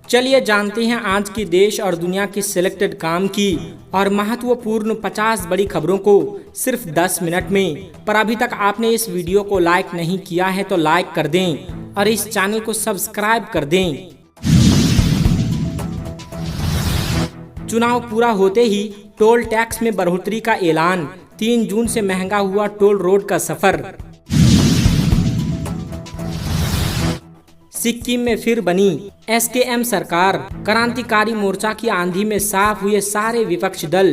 चलिए जानते हैं आज की देश और दुनिया की सिलेक्टेड काम की और महत्वपूर्ण 50 बड़ी खबरों को सिर्फ 10 मिनट में। पर अभी तक आपने इस वीडियो को लाइक नहीं किया है तो लाइक कर दें और इस चैनल को सब्सक्राइब कर दें। चुनाव पूरा होते ही टोल टैक्स में बढ़ोतरी का ऐलान, 3 जून से महंगा हुआ टोल रोड का सफर। सिक्किम में फिर बनी एसकेएम सरकार, क्रांतिकारी मोर्चा की आंधी में साफ हुए सारे विपक्ष दल।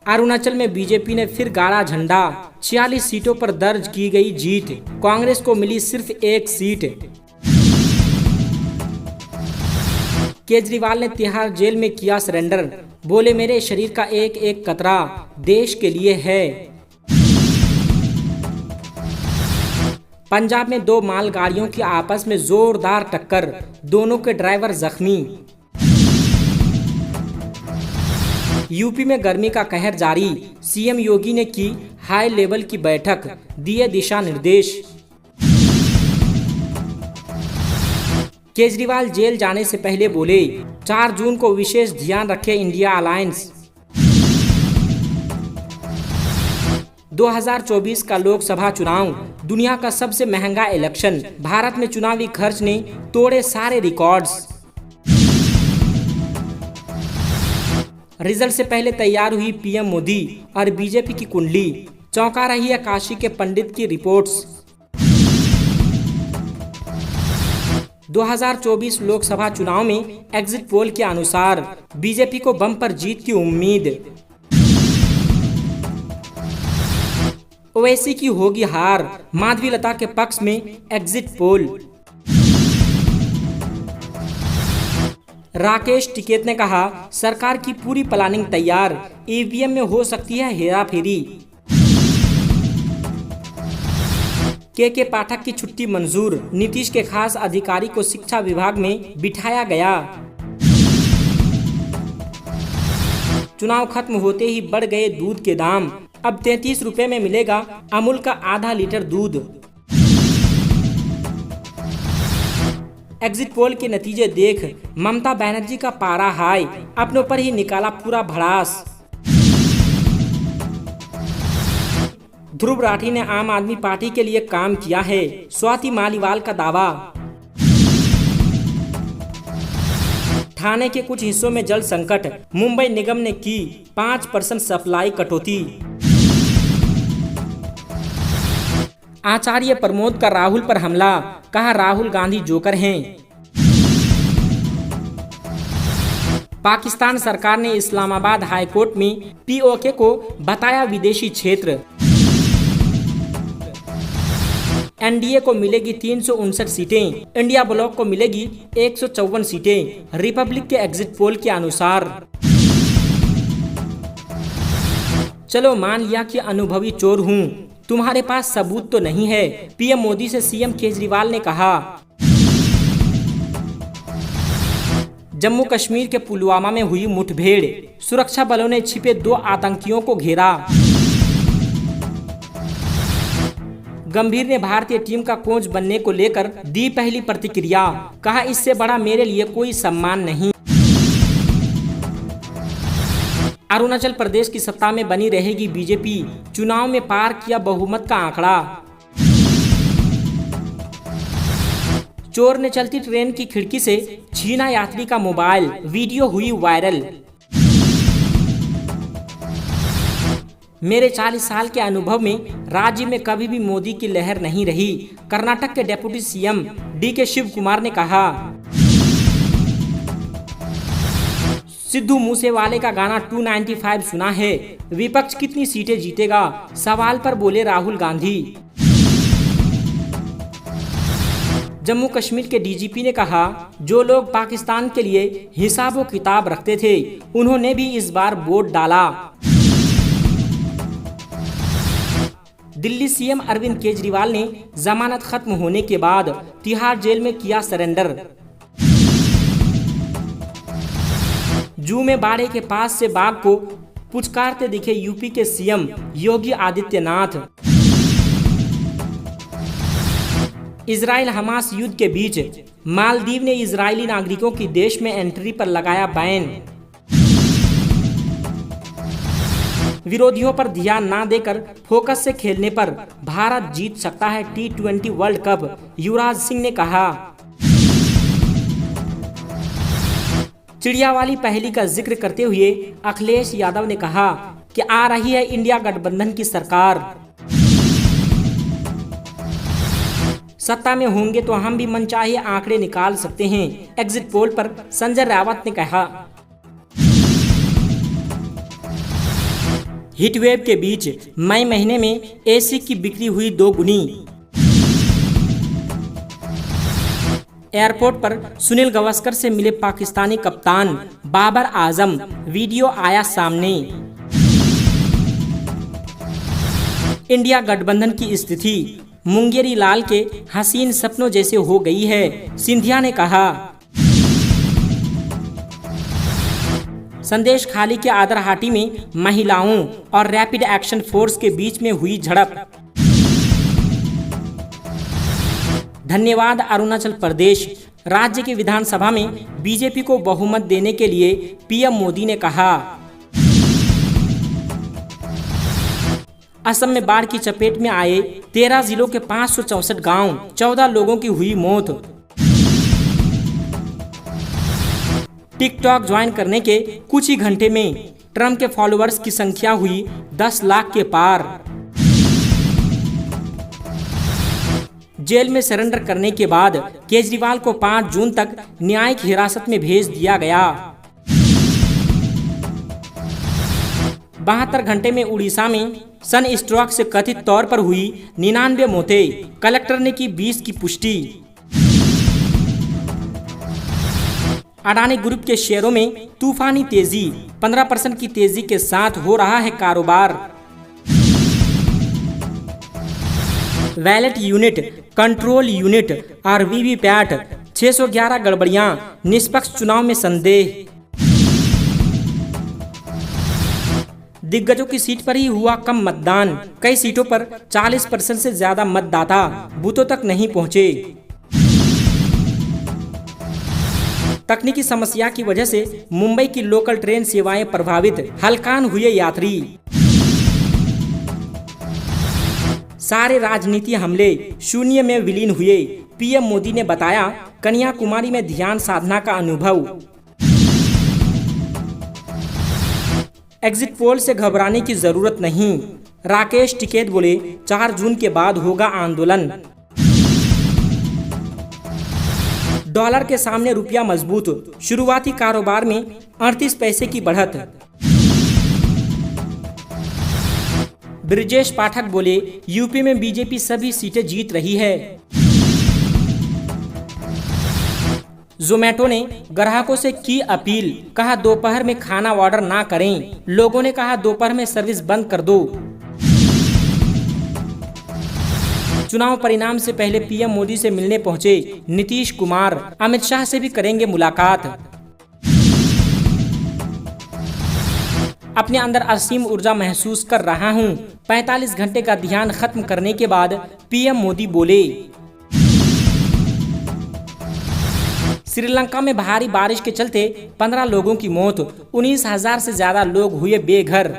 अरुणाचल में बीजेपी ने फिर गाड़ा झंडा, 46 सीटों पर दर्ज की गई जीत, कांग्रेस को मिली सिर्फ 1 सीट। केजरीवाल ने तिहाड़ जेल में किया सरेंडर, बोले मेरे शरीर का एक एक कतरा देश के लिए है। पंजाब में 2 मालगाड़ियों की आपस में जोरदार टक्कर, दोनों के ड्राइवर जख्मी। यूपी में गर्मी का कहर जारी, सीएम योगी ने की हाई लेवल की बैठक, दिए दिशा निर्देश। केजरीवाल जेल जाने से पहले बोले 4 जून को विशेष ध्यान रखे इंडिया अलायंस। 2024 का लोकसभा चुनाव दुनिया का सबसे महंगा इलेक्शन, भारत में चुनावी खर्च ने तोड़े सारे रिकॉर्ड्स। रिजल्ट से पहले तैयार हुई पीएम मोदी और बीजेपी की कुंडली, चौंका रही है काशी के पंडित की रिपोर्ट्स। 2024 लोकसभा चुनाव में एग्जिट पोल के अनुसार बीजेपी को बम्पर जीत की उम्मीद। ओवैसी की होगी हार, माधवीलता के पक्ष में एग्जिट पोल। राकेश टिकैत ने कहा सरकार की पूरी प्लानिंग तैयार, ईवीएम में हो सकती है हेराफेरी। के पाठक की छुट्टी मंजूर, नीतीश के खास अधिकारी को शिक्षा विभाग में बिठाया गया। चुनाव खत्म होते ही बढ़ गए दूध के दाम, अब 33 रुपए में मिलेगा अमूल का आधा लीटर दूध। एग्जिट पोल के नतीजे देख ममता बनर्जी का पारा हाई, अपनों पर ही निकाला पूरा भड़ास। ध्रुव राठी ने आम आदमी पार्टी के लिए काम किया है, स्वाति मालीवाल का दावा। ठाणे के कुछ हिस्सों में जल संकट, मुंबई निगम ने की 5% सप्लाई कटौती। आचार्य प्रमोद का राहुल पर हमला, कहा राहुल गांधी जोकर हैं। पाकिस्तान सरकार ने इस्लामाबाद हाईकोर्ट में पीओके को बताया विदेशी क्षेत्र। एनडीए को मिलेगी 359 सीटें, इंडिया ब्लॉक को मिलेगी 154 सीटें, रिपब्लिक के एग्जिट पोल के अनुसार। चलो मान लिया कि अनुभवी चोर हूँ, तुम्हारे पास सबूत तो नहीं है, पीएम मोदी से सीएम केजरीवाल ने कहा। जम्मू कश्मीर के पुलवामा में हुई मुठभेड़, सुरक्षा बलों ने छिपे 2 आतंकियों को घेरा। गंभीर ने भारतीय टीम का कोच बनने को लेकर दी पहली प्रतिक्रिया, कहा इससे बड़ा मेरे लिए कोई सम्मान नहीं। अरुणाचल प्रदेश की सत्ता में बनी रहेगी बीजेपी, चुनाव में पार किया बहुमत का आंकड़ा। चोर ने चलती ट्रेन की खिड़की से छीना यात्री का मोबाइल, वीडियो हुई वायरल। मेरे 40 साल के अनुभव में राज्य में कभी भी मोदी की लहर नहीं रही, कर्नाटक के deputy CM DK Shivakumar ने कहा। सिद्धू मूसेवाले का गाना 295 सुना है, विपक्ष कितनी सीटें जीतेगा, सवाल पर बोले राहुल गांधी। जम्मू कश्मीर के डीजीपी ने कहा जो लोग पाकिस्तान के लिए हिसाबो किताब रखते थे उन्होंने भी इस बार वोट डाला। दिल्ली सीएम अरविंद केजरीवाल ने जमानत खत्म होने के बाद तिहाड़ जेल में किया सरेंडर। जू में बाड़े के पास से बाघ को पुचकारते दिखे यूपी के CM Yogi Adityanath. Israel Hamas युद्ध के बीच मालदीव ने इजरायली नागरिकों की देश में एंट्री पर लगाया बैन। विरोधियों पर ध्यान न देकर फोकस से खेलने पर भारत जीत सकता है T20 world cup, Yuvraj Singh ने कहा। चिड़िया वाली पहेली का जिक्र करते हुए अखिलेश यादव ने कहा कि आ रही है इंडिया गठबंधन की सरकार, सत्ता में होंगे तो हम भी मनचाहे आंकड़े निकाल सकते हैं, एग्जिट पोल पर संजय रावत ने कहा। हीटवेव के बीच मई महीने में एसी की बिक्री हुई 2 गुनी। एयरपोर्ट पर सुनील गावस्कर से मिले पाकिस्तानी कप्तान बाबर आजम, वीडियो आया सामने। इंडिया गठबंधन की स्थिति मुंगेरी लाल के हसीन सपनों जैसे हो गई है, सिंधिया ने कहा। संदेश खाली के आदरहाटी में महिलाओं और रैपिड एक्शन फोर्स के बीच में हुई झड़प। धन्यवाद अरुणाचल प्रदेश, राज्य की विधानसभा में बीजेपी को बहुमत देने के लिए पीएम मोदी ने कहा। असम में बाढ़ की चपेट में आए 13 जिलों के 564 गांव, 14 लोगों की हुई मौत। टिकटॉक ज्वाइन करने के कुछ ही घंटे में ट्रम्प के फॉलोअर्स की संख्या हुई 10 लाख के पार। जेल में सरेंडर करने के बाद केजरीवाल को 5 जून तक न्यायिक हिरासत में भेज दिया गया। 72 घंटे में उड़ीसा में सन स्ट्रोक से कथित तौर पर हुई 99 मौतें, कलेक्टर ने की 20 की पुष्टि। अडानी ग्रुप के शेयरों में तूफानी तेजी, 15% की तेजी के साथ हो रहा है कारोबार। वैलेट यूनिट, कंट्रोल यूनिट और वीवीपैट 611 गड़बड़ियां, निष्पक्ष चुनाव में संदेह। दिग्गजों की सीट पर ही हुआ कम मतदान, कई सीटों पर 40% से ज्यादा मतदाता बूथों तक नहीं पहुंचे। तकनीकी समस्या की वजह से मुंबई की लोकल ट्रेन सेवाएं प्रभावित, हलकान हुए यात्री। सारे राजनीति हमले शून्य में विलीन हुए, पीएम मोदी ने बताया कन्याकुमारी में ध्यान साधना का अनुभव। एग्जिट पोल से घबराने की जरूरत नहीं, राकेश टिकैत बोले 4 जून के बाद होगा आंदोलन। डॉलर के सामने रुपया मजबूत, शुरुआती कारोबार में 38 पैसे की बढ़त। ब्रिजेश पाठक बोले यूपी में बीजेपी सभी सीटें जीत रही है। जोमैटो ने ग्राहकों से की अपील, कहा दोपहर में खाना ऑर्डर ना करें। लोगों ने कहा दोपहर में सर्विस बंद कर दो। चुनाव परिणाम से पहले पीएम मोदी से मिलने पहुंचे नीतीश कुमार, अमित शाह से भी करेंगे मुलाकात। अपने अंदर असीम ऊर्जा महसूस कर रहा हूं, 45 घंटे का ध्यान खत्म करने के बाद पीएम मोदी बोले। श्रीलंका में भारी बारिश के चलते 15 लोगों की मौत, 19,000 से ज्यादा लोग हुए बेघर।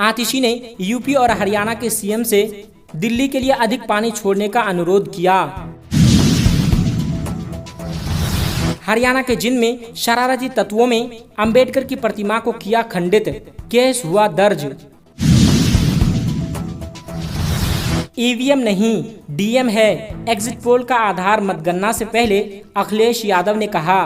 आतिशी ने यूपी और हरियाणा के सीएम से दिल्ली के लिए अधिक पानी छोड़ने का अनुरोध किया। हरियाणा के जिंद में शरारती तत्वों में अंबेडकर की प्रतिमा को किया खंडित, केस हुआ दर्ज। ईवीएम नहीं डीएम है, एग्जिट पोल का आधार मतगणना से पहले अखिलेश यादव ने कहा।